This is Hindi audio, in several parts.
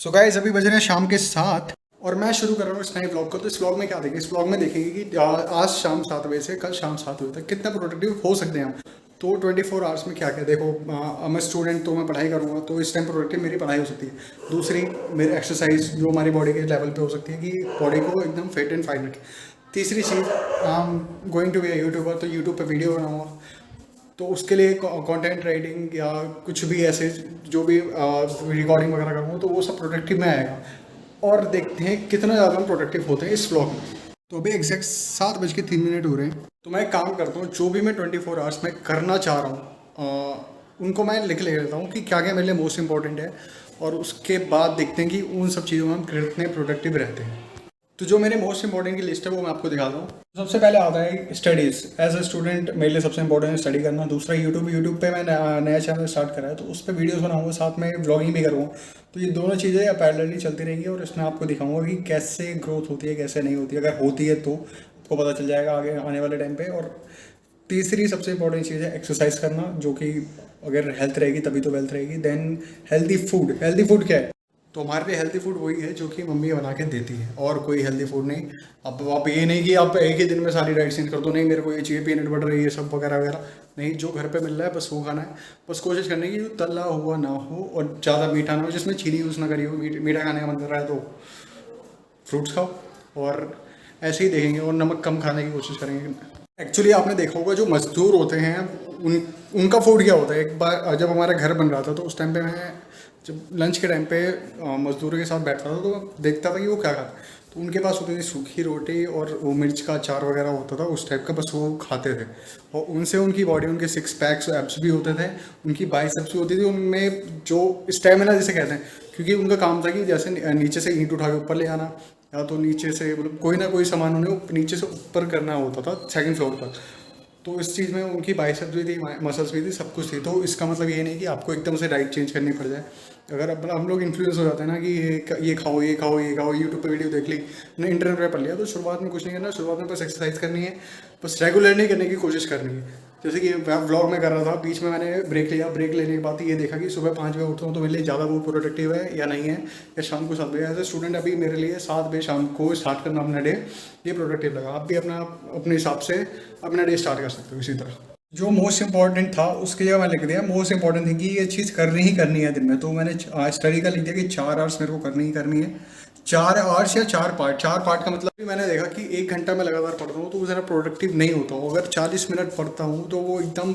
सो गाइस अभी बज रहे हैं शाम के 7 और मैं शुरू कर रहा हूँ इस नए व्लॉग को। तो इस व्लॉग में क्या देखेंगे, इस व्लॉग में देखेंगे कि आज शाम 7 बजे से कल शाम 7 बजे तक कितना प्रोडक्टिव हो सकते हैं हम। तो 24 आवर्स में क्या क्या देखो, मैं स्टूडेंट तो मैं पढ़ाई करूँगा तो इस टाइम प्रोडक्टिव मेरी पढ़ाई हो सकती है। दूसरी मेरी एक्सरसाइज जो हमारी बॉडी के लेवल पे हो सकती है कि बॉडी को एकदम फिट एंड फाइन रखे। तीसरी चीज़, गोइंग टू बी यूट्यूबर, तो यूट्यूब पे वीडियो बनाऊँगा तो उसके लिए कंटेंट राइटिंग या कुछ भी ऐसे जो भी रिकॉर्डिंग वगैरह करूँगा तो वो सब प्रोडक्टिव में आएगा। और देखते हैं कितना ज़्यादा हम प्रोडक्टिव होते हैं इस ब्लॉग में। तो अभी एग्जैक्ट 7:03 हो रहे हैं। तो मैं एक काम करता हूँ, जो भी मैं 24 आवर्स में करना चाह रहा हूँ उनको मैं लिख ले लेता हूँ कि क्या क्या मेरे लिए मोस्ट इंपॉर्टेंट है, और उसके बाद देखते हैं कि उन सब चीज़ों में हम कितने प्रोडक्टिव रहते हैं। तो जो मेरे मोस्ट इंपॉर्टेंट की लिस्ट है वो मैं आपको दिखाता हूँ। सबसे पहले आता है स्टडीज़। एज अ स्टूडेंट मेरे लिए सबसे इंपॉर्टेंट है स्टडी करना। दूसरा यूट्यूब पे मैं नया चैनल स्टार्ट करा है तो उस पर वीडियोस बनाऊंगा, साथ में व्लॉगिंग भी करूँगा। तो ये दोनों चीज़ें पैरेलली चलती रहेंगी और इसमें आपको दिखाऊंगा कि कैसे ग्रोथ होती है कैसे नहीं होती है। अगर होती है तो आपको पता चल जाएगा आगे आने वाले टाइम पर। और तीसरी सबसे इंपॉर्टेंट चीज़ है एक्सरसाइज करना, जो कि अगर हेल्थ रहेगी तभी तो वेल्थ रहेगी। Then healthy food. Healthy food क्या है? तो हमारे लिए हेल्दी फूड वही है जो कि मम्मी बना के देती है, और कोई हेल्दी फूड नहीं। अब आप ये नहीं कि आप एक ही दिन में सारी डाइट चेंज कर दो, नहीं मेरे को ये चाहिए पीनट बटर ये सब वगैरह वगैरह नहीं। जो घर पे मिल रहा है बस वो खाना है। बस कोशिश करने की तला हुआ ना हो और ज़्यादा मीठा ना हो, जिसमें चीनी यूज़ ना करी हो। मीठा खाने का मन कर रहा है तो फ्रूट्स खाओ, और ऐसे ही देखेंगे, और नमक कम खाने की कोशिश करेंगे। एक्चुअली आपने देखा होगा जो मजदूर होते हैं उनका फूड क्या होता है। एक बार जब हमारा घर बन रहा था तो उस टाइम पे मैं जब लंच के टाइम पे मजदूरों के साथ बैठता था तो देखता था कि वो क्या खाते। तो उनके पास होती थी सूखी रोटी और वो मिर्च का अचार वगैरह होता था उस टाइप का, बस वो खाते थे। और उनसे उनकी बॉडी, उनके 6 पैक्स एब्स भी होते थे, उनकी बाइसेप्स भी होती थी, उनमें जो स्टेमिना जिसे कहते हैं। क्योंकि उनका काम था कि जैसे नीचे से ईंट उठा के ऊपर ले आना, या तो नीचे से मतलब कोई ना कोई सामान उन्हें नीचे से ऊपर करना होता था 2nd फ्लोर तक। तो इस चीज़ में उनकी बाइसेप्स भी थी, मसल्स भी थी, सब कुछ थी। तो इसका मतलब ये नहीं कि आपको एकदम से डाइट चेंज करनी पड़ जाए। अगर अब हम लोग इन्फ्लुएंस हो जाते हैं ना कि ये खाओ ये खाओ ये खाओ, यूट्यूब पे वीडियो देख ली ना, इंटरनेट पे पढ़ लिया, तो शुरुआत में कुछ नहीं करना। शुरुआत में बस एक्सरसाइज करनी है, बस रेगुलर नहीं करने की कोशिश करनी है। जैसे कि मैं व्लॉग में कर रहा था, बीच में मैंने ब्रेक लिया। ब्रेक लेने के बाद ये देखा कि सुबह 5 बजे उठता हूँ तो मेरे लिए ज़्यादा वो प्रोडक्टिव है या नहीं है, या शाम को 7 बजे। एज ए स्टूडेंट अभी मेरे लिए 7 बजे शाम को स्टार्ट करना अपना डे ये प्रोडक्टिव लगा। आप भी अपने हिसाब से अपना डे स्टार्ट कर सकते हो इसी तरह। जो मोस्ट इंपॉर्टेंट था उसकी जगह मैं लिख दिया मोस्ट इंपॉर्टेंट थी कि ये चीज़ करनी ही करनी है दिन में। तो मैंने स्टडी का लिख दिया कि 4 आवर्स मेरे को करनी ही करनी है। 4 आवर्स या 4 पार्ट। 4 पार्ट का मतलब भी मैंने देखा कि 1 घंटा में लगातार पढ़ता हूँ तो वो ज़रा प्रोडक्टिव नहीं होता हूँ। अगर 40 मिनट पढ़ता हूँ तो वो एकदम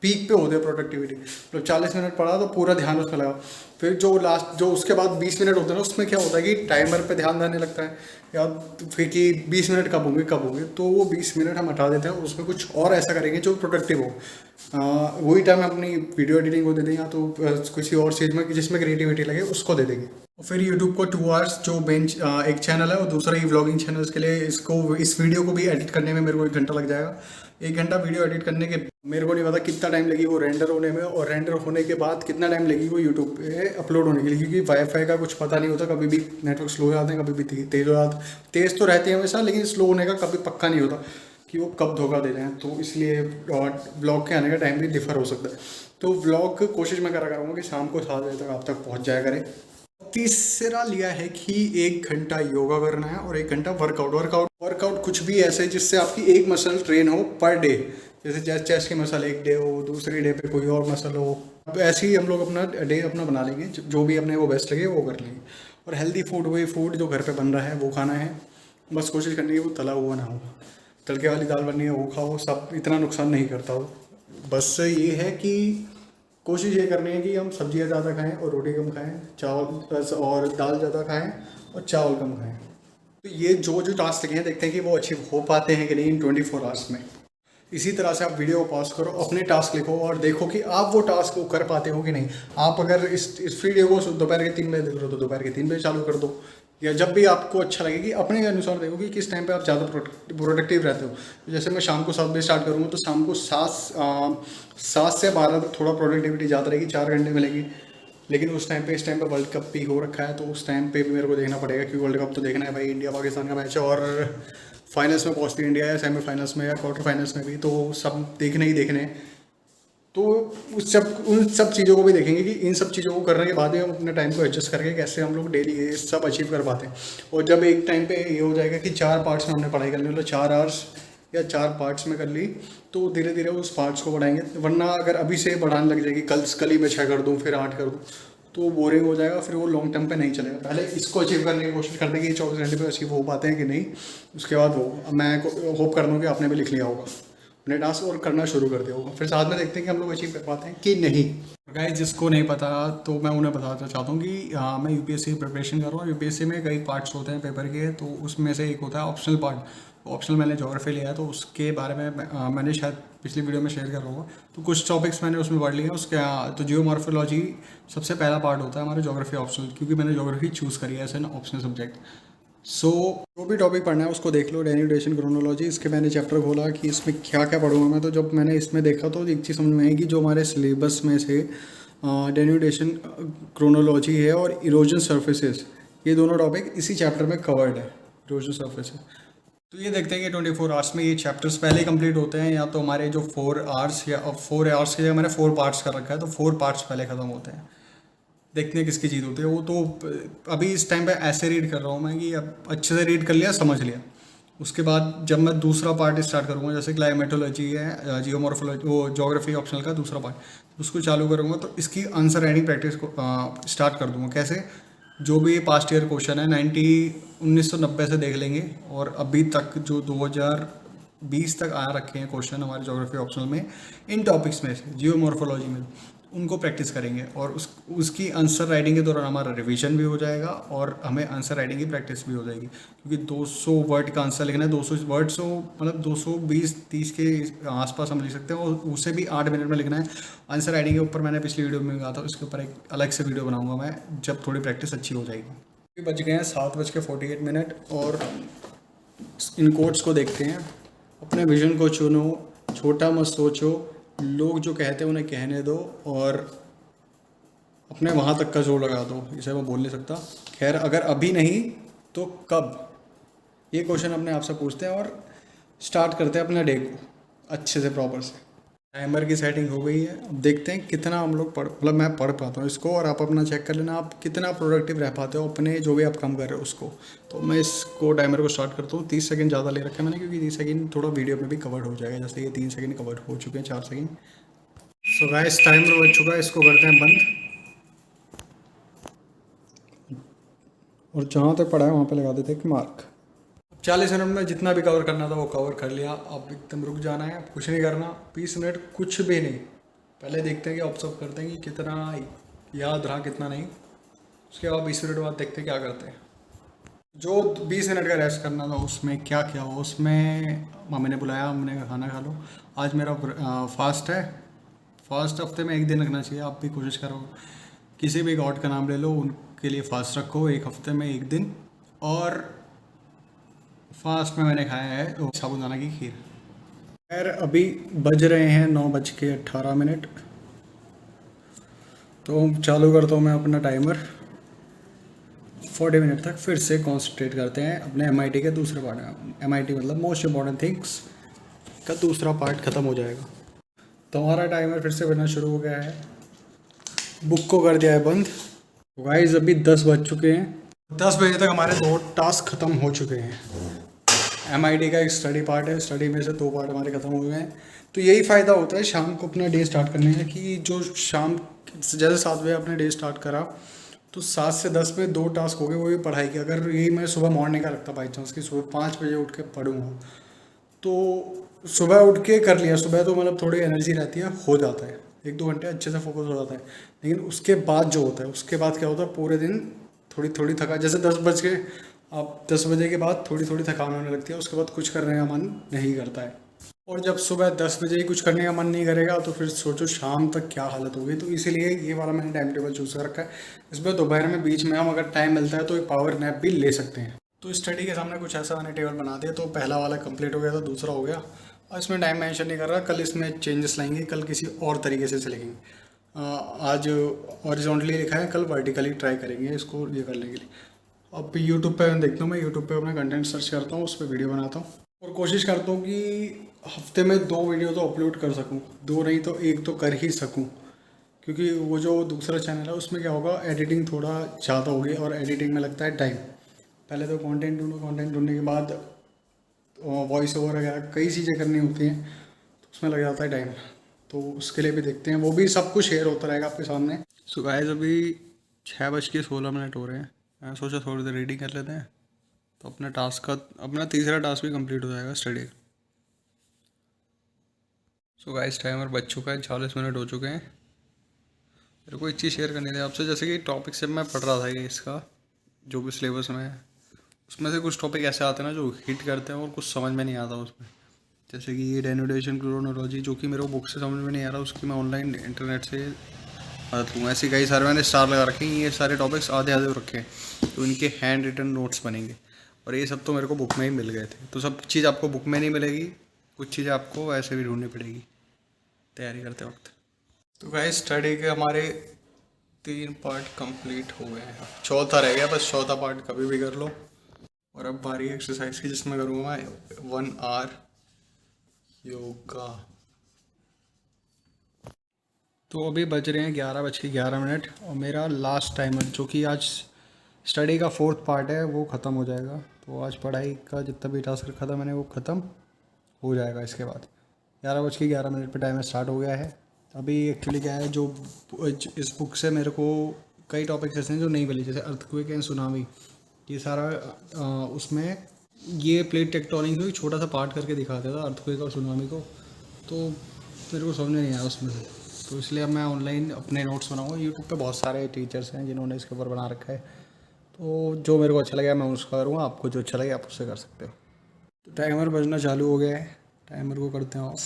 पीक पे होते हैं प्रोडक्टिविटी। मतलब 40 मिनट पढ़ा तो पूरा ध्यान उसमें लगा। फिर जो लास्ट जो उसके बाद 20 मिनट होते हैं ना, उसमें क्या होता है कि टाइमर पे ध्यान जाने लगता है, या फिर कि 20 मिनट कब होंगे कब होंगे। तो वो 20 मिनट हम हटा देते हैं, उसमें कुछ और ऐसा करेंगे जो प्रोडक्टिव हो। वही टाइम अपनी वीडियो एडिटिंग को दे दें, या तो किसी और चीज़ में जिसमें क्रिएटिविटी लगे उसको दे देंगे। और फिर यूट्यूब को 2 आवर्स जो एक चैनल है और दूसरा ये व्लॉगिंग चैनल के लिए इस वीडियो को भी एडिट करने में मेरे को 1 घंटा लग जाएगा। 1 घंटा वीडियो एडिट करने के मेरे को नहीं पता कितना टाइम लगी वो रेंडर होने में, और रेंडर होने के बाद कितना टाइम लगी वो यूट्यूब पे अपलोड होने के लिए। क्योंकि वाईफाई का कुछ पता नहीं होता, कभी भी नेटवर्क स्लो हो जाते हैं, कभी भी तेज़ हो जाते हैं। तेज़ तो रहते हैं हमेशा, लेकिन स्लो होने का कभी पक्का नहीं होता कि वो कब धोखा दे रहे हैं। तो इसलिए ब्लॉग के आने का टाइम भी डिफर हो सकता है। तो ब्लॉग कोशिश मैं करा करूँगा कि शाम को 7 बजे तक आप तक पहुँच जाया करें। तीसरा लिया है कि 1 घंटा योगा करना है और 1 घंटा वर्कआउट कुछ भी ऐसे जिससे आपकी एक मसल ट्रेन हो पर डे। जैसे चेस्ट की मसल एक डे हो, दूसरी डे पे कोई और मसल हो। अब ऐसे ही हम लोग अपना डे अपना बना लेंगे, जो भी अपने को बेस्ट लगे वो कर लेंगे। और हेल्दी फूड, वही फूड जो घर पे बन रहा है वो खाना है। बस कोशिश करनी है वो तला हुआ ना हो। तड़के वाली दाल बननी है वो खाओ, सब इतना नुकसान नहीं करता हो। बस ये है कि कोशिश ये करनी है कि हम सब्जियां ज़्यादा खाएं और रोटी कम खाएं, चावल और दाल ज़्यादा खाएं और चावल कम खाएं। तो ये जो जो टास्क लिखे हैं, देखते हैं कि वो अचीव हो पाते हैं कि नहीं इन 24 आवर्स में। इसी तरह से आप वीडियो को पॉज करो, अपने टास्क लिखो और देखो कि आप वो टास्क को कर पाते हो कि नहीं। आप अगर इस वीडियो को दोपहर के 3 बजे देख रहे हो तो दोपहर के 3 बजे चालू कर दो, या जब भी आपको अच्छा लगे कि अपने अनुसार देखो कि किस टाइम पे आप ज़्यादा प्रोडक्टिव रहते हो। जैसे मैं शाम को 7 बजे स्टार्ट करूँगा तो शाम को 7 से 12 तक थोड़ा प्रोडक्टिविटी ज़्यादा रहेगी, 4 घंटे मिलेगी। लेकिन उस टाइम पे इस टाइम पे वर्ल्ड कप भी हो रखा है, तो उस टाइम पे भी मेरे को देखना पड़ेगा क्योंकि वर्ल्ड कप तो देखना है भाई। इंडिया पाकिस्तान का मैच है और फाइनल्स में पहुंचती इंडिया, या सेमीफाइनल्स में या क्वार्टर फाइनल्स में भी, तो सब देखने ही देखने। तो उन सब चीज़ों को भी देखेंगे कि इन सब चीज़ों को करने के बाद भी हम अपने टाइम को एडजस्ट करके कैसे हम लोग डेली ये सब अचीव कर पाते हैं। और जब एक टाइम पे ये हो जाएगा कि 4 पार्ट्स में हमने पढ़ाई कर ली, मतलब 4 आवर्स या 4 पार्ट्स में कर ली, तो धीरे धीरे उस पार्ट्स को बढ़ाएंगे। वरना अगर अभी से बढ़ाने लग जाएगी, कल ही मैं 6 कर दूँ फिर 8 कर दूँ, तो बोरिंग हो जाएगा, फिर वो लॉन्ग टर्म पे नहीं चलेगा। पहले इसको अचीव करने की कोशिश करते हैं कि 24 घंटे पे अचीव हो पाते हैं कि नहीं। उसके बाद वो मैं होप कर दूँ कि आपने भी लिख लिया होगा अपने टास्क और करना शुरू कर दिया होगा, फिर साथ में देखते हैं कि हम लोग अचीव कर पाते हैं कि नहीं। गाइस, जिसको नहीं पता तो मैं उन्हें बताना चाहता हूँ कि मैं यूपीएससी की प्रिपरेशन कर रहा हूँ। यूपीएससी में कई पार्ट्स होते हैं पेपर के, तो उसमें से एक होता है ऑप्शनल पार्ट। ऑप्शनल मैंने ज्योग्राफी लिया है, तो उसके बारे में मैंने शायद पिछली वीडियो में शेयर कर रहा हूँ। तो कुछ टॉपिक्स मैंने उसमें पढ़ लिए हैं। उसके तो जियोमॉर्फोलॉजी सबसे पहला पार्ट होता है हमारे ज्योग्राफी ऑप्शनल, क्योंकि मैंने ज्योग्राफी चूज़ करी है एज एन ऑप्शनल सब्जेक्ट। जो भी टॉपिक पढ़ना है उसको देख लो। डेन्यूडेशन क्रोनोलॉजी, इसके मैंने चैप्टर खोला कि इसमें क्या क्या पढ़ूंगा मैं। तो जब मैंने इसमें देखा तो एक चीज़ समझ में आई कि जो हमारे सिलेबस में से डेन्यूडेशन क्रोनोलॉजी है और इरोजन सर्फेसेस, ये दोनों टॉपिक इसी चैप्टर में कवर्ड है, इरोजन सर्फेसेस। तो ये देखते हैं कि 24 आवर्स में ये चैप्टर्स पहले ही कंप्लीट होते हैं, या तो हमारे जो 4 आवर्स या 4 आवर्स के मैंने 4 पार्ट्स कर रखा है, तो 4 पार्ट्स पहले ख़त्म होते हैं। देखते हैं किसकी जीत होती है। वो तो अभी इस टाइम पे ऐसे रीड कर रहा हूँ मैं कि अब अच्छे से रीड कर लिया, समझ लिया। उसके बाद जब मैं दूसरा पार्ट स्टार्ट करूँगा, जैसे क्लाइमेटोलॉजी है, जियोमॉर्फोलॉजी, वो ज्योग्राफी ऑप्शनल का दूसरा पार्ट, उसको चालू करूँगा तो इसकी आंसर राइटिंग प्रैक्टिस को स्टार्ट कर दूँगा। कैसे? जो भी पास्ट ईयर क्वेश्चन है 1990 से देख लेंगे, और अभी तक जो 2020 तक आ रखे हैं क्वेश्चन हमारे ज्योग्राफी ऑप्शनल में, इन टॉपिक्स में से जियोमॉर्फोलॉजी में, उनको प्रैक्टिस करेंगे। और उसकी आंसर राइटिंग के दौरान हमारा रिवीजन भी हो जाएगा और हमें आंसर राइटिंग की प्रैक्टिस भी हो जाएगी। क्योंकि 200 वर्ड का आंसर लिखना है, 200 वर्ड, सो मतलब 220-30 के आसपास हम लिख सकते हैं, और उसे भी 8 मिनट में लिखना है। आंसर राइटिंग के ऊपर मैंने पिछली वीडियो में कहा था, उसके ऊपर एक अलग से वीडियो बनाऊँगा मैं जब थोड़ी प्रैक्टिस अच्छी हो जाएगी। बज गए हैं 7:48, और इन कोट्स को देखते हैं। अपने विजन को चुनो, छोटा मत सोचो, लोग जो कहते हैं उन्हें कहने दो, और अपने वहाँ तक का जोर लगा दो। इसे मैं बोल नहीं सकता। खैर, अगर अभी नहीं तो कब, ये क्वेश्चन अपने आप से पूछते हैं और स्टार्ट करते हैं अपने डे को अच्छे से, प्रॉपर से। टाइमर की सेटिंग हो गई है। अब देखते हैं कितना हम लोग मतलब मैं पढ़ पाता हूँ इसको, और आप अपना चेक कर लेना आप कितना प्रोडक्टिव रह पाते हो अपने जो भी आप काम कर रहे हो उसको। तो मैं इसको टाइमर को स्टार्ट करता हूँ। 30 सेकंड ज़्यादा ले रखा है मैंने, क्योंकि 30 सेकंड थोड़ा वीडियो में भी कवर हो जाएगा। जैसे ये 3 सेकंड कवर हो चुके हैं, 4 सेकंड। सो गाइस, टाइमर बज चुका है, इसको करते हैं बंद। और जहाँ तक पड़ा है वहाँ पे लगा देते हैं कि मार्क। 40 मिनट में जितना भी कवर करना था वो कवर कर लिया। अब एकदम रुक जाना है, कुछ नहीं करना। 20 मिनट कुछ भी नहीं, पहले देखते हैं कि ऑब्जर्व करते हैं कि कितना याद रहा कितना नहीं। उसके बाद 20 मिनट बाद देखते हैं क्या करते हैं। जो 20 मिनट का रेस्ट करना था उसमें क्या क्या हुआ, उसमें मम्मी ने बुलाया, हमने कहा खाना खा लो। आज मेरा फास्ट है। फास्ट हफ्ते में 1 दिन रखना चाहिए। आप भी कोशिश करो, किसी भी गॉड का नाम ले लो, उनके लिए फास्ट रखो 1 हफ्ते में 1 दिन। और फास्ट में मैंने खाया है साबूदाना की खीर। खैर, अभी बज रहे हैं 9:18। तो चालू करता हूँ मैं अपना टाइमर। 40 मिनट तक फिर से कॉन्सेंट्रेट करते हैं अपने MIT के दूसरे पार्ट में। MIT मतलब मोस्ट इम्पॉर्टेंट थिंग्स का दूसरा पार्ट ख़त्म हो जाएगा। तो हमारा टाइमर फिर से बनना शुरू हो गया है। बुक को कर दिया है बंद। गाइस, अभी 10 बज चुके हैं। 10 बजे तक हमारे 2 टास्क ख़त्म हो चुके हैं। MIT का एक स्टडी पार्ट है, स्टडी में से 2 पार्ट हमारे ख़त्म हो गए हैं। तो यही फ़ायदा होता है शाम को अपना डे स्टार्ट करने का, कि जो शाम जैसे 7 बजे अपने डे स्टार्ट करा, तो 7 से 10 में 2 टास्क हो गए, वो भी पढ़ाई के। अगर यही मैं सुबह मॉर्निंग का रखता बाई चांस कि सुबह 5 बजे उठ के पढ़ूँगा, तो सुबह उठ के कर लिया। सुबह तो मतलब थोड़ी एनर्जी रहती है, हो जाता है, 1-2 घंटे अच्छे से फोकस हो जाता है। लेकिन उसके बाद जो होता है, उसके बाद क्या होता है, पूरे दिन थोड़ी थोड़ी थका, जैसे 10 बज के आप 10 बजे के बाद थोड़ी थोड़ी थकान होने लगती है। उसके बाद कुछ करने का मन नहीं करता है। और जब सुबह 10 बजे ही कुछ करने का मन नहीं करेगा, तो फिर सोचो शाम तक क्या हालत होगी। तो इसीलिए ये वाला मैंने टाइम टेबल चूज़ कर रखा है। इसमें दोपहर में बीच में हम अगर टाइम मिलता है तो एक पावर नैप भी ले सकते हैं। तो स्टडी के सामने कुछ ऐसा मैंने टेबल बना दिया। तो पहला वाला कंप्लीट हो गया, तो दूसरा हो गया। और इसमें टाइम मेंशन नहीं कर रहा। कल इसमें चेंजेस लाएंगे, कल किसी और तरीके से लिखेंगे। आज हॉरिजॉन्टली लिखा है, कल वर्टिकली ट्राई करेंगे इसको ये करने के लिए। अब यूट्यूब पे देखता हूँ, मैं यूट्यूब पे अपना कंटेंट सर्च करता हूँ, उस पर वीडियो बनाता हूँ और कोशिश करता हूँ कि हफ्ते में 2 वीडियो तो अपलोड कर सकूं, 2 नहीं तो 1 तो कर ही सकूं, क्योंकि वो जो दूसरा चैनल है उसमें क्या होगा, एडिटिंग थोड़ा ज़्यादा होगी और एडिटिंग में लगता है टाइम। पहले तो कंटेंट ढूंढो, कंटेंट ढूंढने के बाद वॉइस ओवर वगैरह कई चीज़ें करनी होती हैं, तो उसमें लग जाता है टाइम। तो उसके लिए भी देखते हैं, वो भी सब कुछ शेयर होता रहेगा आपके सामने। सो गाइस अभी 6:16 हो रहे हैं। मैं सोचा थोड़ी देर रीडिंग कर लेते हैं, तो अपना तीसरा टास्क भी कंप्लीट हो जाएगा स्टडी। सो गाइस टाइमर बज चुका है, 40 मिनट हो चुके हैं। मेरे को एक चीज़ शेयर करनी थी आपसे, जैसे कि टॉपिक से मैं पढ़ रहा था ये इसका जो भी सिलेबस में है, उसमें से कुछ टॉपिक ऐसे आते हैं ना जो हिट करते हैं और कुछ समझ में नहीं आता उसमें। जैसे कि ये डेनुडेशन क्रोनोलॉजी, जो कि मेरे को बुक से समझ में नहीं आ रहा, उसकी मैं ऑनलाइन इंटरनेट से मदद लूँ। ऐसे कई सारे मैंने स्टार लगा रखे हैं, ये सारे टॉपिक्स आधे आधे रखे हैं, तो इनके हैंड रिटन नोट्स बनेंगे। और ये सब तो मेरे को बुक में ही मिल गए थे, तो सब चीज़ आपको बुक में नहीं मिलेगी, कुछ चीज़ें आपको ऐसे भी ढूंढनी पड़ेगी तैयारी करते वक्त। तो गाइस स्टडी के हमारे 3 पार्ट कंप्लीट हो गए हैं, अब चौथा रह गया, बस चौथा पार्ट कभी भी कर लो। और अब बारी एक्सरसाइज की, जिसमें करूँगा मैं 1 आवर योगा। तो अभी बज रहे हैं 11:11 और मेरा लास्ट टाइमर, जो कि आज स्टडी का 4th पार्ट है, वो ख़त्म हो जाएगा। तो आज पढ़ाई का जितना भी टास्क रखा था मैंने, वो ख़त्म हो जाएगा इसके बाद। 11:11 पे टाइमर स्टार्ट हो गया है। अभी एक्चुअली क्या है, जो इस बुक से मेरे को कई टॉपिक्स ऐसे हैं जो नहीं मिले, जैसे अर्थक्वेक एंड सुनामी, ये सारा उसमें ये प्लेट टेक्टोनिक को एक छोटा सा पार्ट करके दिखाता था, अर्थक्वेक और सुनामी को, तो मेरे को समझ में नहीं आया उसमें से। तो इसलिए अब मैं ऑनलाइन अपने नोट्स बनाऊँगा। यूट्यूब पे बहुत सारे टीचर्स हैं जिन्होंने इसके ऊपर बना रखा है, तो जो मेरे को अच्छा लगा मैं उसका करूँगा, आपको जो अच्छा लगे आप उससे कर सकते हो। तो टाइमर बजना चालू हो गया है, टाइमर को करते हैं ऑफ।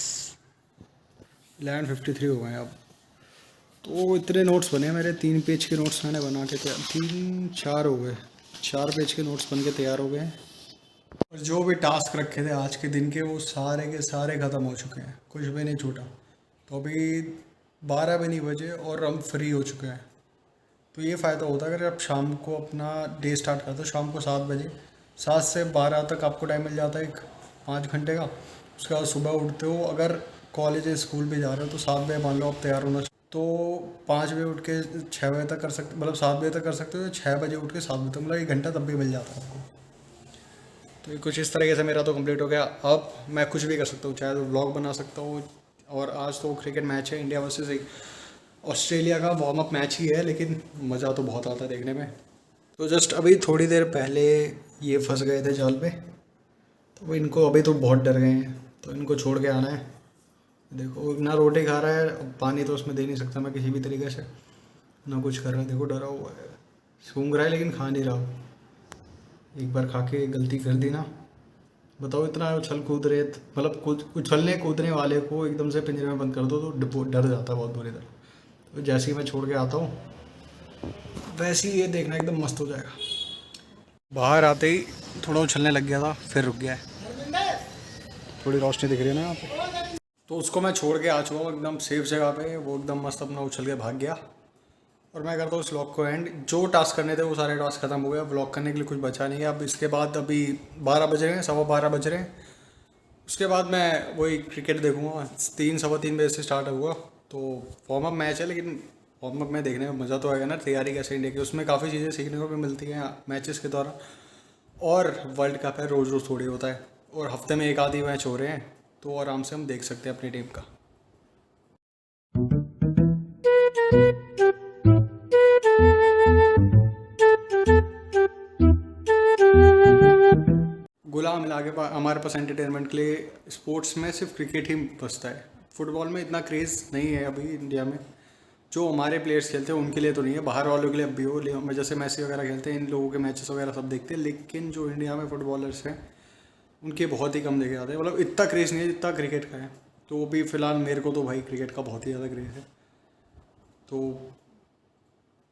11:53 हो गए हैं अब। तो इतने नोट्स बने मेरे, 3 पेज के नोट्स मैंने बना के तैयार, 3-4 हो गए, 4 पेज के नोट्स बन के तैयार हो गए हैं। और जो भी टास्क रखे थे आज के दिन के, वो सारे के सारे ख़त्म हो चुके हैं, कुछ भी नहीं छूटा। तो अभी 12 भी नहीं बजे और हम फ्री हो चुके हैं। तो ये फ़ायदा होता है अगर आप शाम को अपना डे स्टार्ट करते हो, शाम को 7 बजे, 7 से 12 तक आपको टाइम मिल जाता है एक 5 घंटे का। उसके बाद सुबह उठते हो, अगर कॉलेज या स्कूल भी जा रहे हो तो 7 बजे मान लो आप तैयार होना, तो 5 बजे उठ के 6 बजे तक कर सकते, मतलब 7 बजे तक कर सकते हो, 6 बजे उठ के 7 बजे तक, मतलब 1 घंटा तब भी मिल जाता है आपको। तो ये कुछ इस तरीके से मेरा तो कंप्लीट हो गया। अब मैं कुछ भी कर सकता हूँ, चाहे तो व्लॉग बना सकता हूँ। और आज तो क्रिकेट मैच है, इंडिया वर्सेस ऑस्ट्रेलिया का वार्म अप मैच ही है, लेकिन मज़ा तो बहुत आता है देखने में। तो जस्ट अभी थोड़ी देर पहले ये फंस गए थे जाल पे, तो इनको अभी तो बहुत डर गए हैं, तो इनको छोड़ के आना है। देखो ना रोटी खा रहा है, अब पानी तो उसमें दे नहीं सकता मैं किसी भी तरीके से, ना कुछ कर रहा है, देखो डरा हुआ है, सूंघ रहा है लेकिन खा नहीं रहा। एक बार खा के गलती कर दी ना, बताओ, इतना उछल कूद रहे, मतलब उछलने कूदने वाले को एकदम से पिंजरे में बंद कर दो तो डर जाता है बहुत बुरी तरह। तो जैसे ही मैं छोड़ के आता हूँ, वैसे ही ये देखना एकदम मस्त हो जाएगा। बाहर आते ही थोड़ा उछलने लग गया था, फिर रुक गया है, थोड़ी रोशनी दिख रही है ना यहाँ पे। तो उसको मैं छोड़ के आ चुका हूँ एकदम सेफ जगह पे, वो एकदम मस्त अपना उछल के भाग गया। और मैं करता हूँ इस व्लॉग को एंड। जो टास्क करने थे वो सारे टास्क खत्म हो गए, व्लॉग करने के लिए कुछ बचा नहीं है। अब इसके बाद अभी 12 बज रहे हैं, 12:15 बज रहे हैं, उसके बाद मैं वही क्रिकेट देखूँगा। 3-3:15 बजे से स्टार्ट हुआ, तो वार्म अप मैच है, लेकिन वार्म अप में देखने में मज़ा तो आएगा ना, तैयारी कैसे इंडिया की, उसमें काफ़ी चीज़ें सीखने को भी मिलती हैं मैचेस के दौरान। और वर्ल्ड कप है, रोज़ रोज़ थोड़ी होता है, और हफ्ते में एक आधी मैच हो रहे हैं, तो आराम से हम देख सकते हैं अपनी टीम का। गुलाम मिला के हमारे पास एंटरटेनमेंट के लिए स्पोर्ट्स में सिर्फ क्रिकेट ही बचता है। फुटबॉल में इतना क्रेज़ नहीं है अभी इंडिया में, जो हमारे प्लेयर्स खेलते हैं उनके लिए तो नहीं है, बाहर वालों के लिए अब भी हो, जैसे मैसी वगैरह खेलते हैं, इन लोगों के मैचेस वगैरह सब देखते हैं, लेकिन जो इंडिया में फुटबॉलर्स हैं उनके बहुत ही कम देखे जाते हैं, मतलब इतना क्रेज़ नहीं है जितना क्रिकेट का है। तो भी फ़िलहाल मेरे को तो भाई क्रिकेट का बहुत ही ज़्यादा क्रेज़ है। तो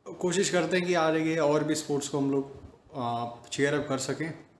कोशिश करते हैं कि आगे और भी स्पोर्ट्स को हम लोग चेयर अप कर सकें।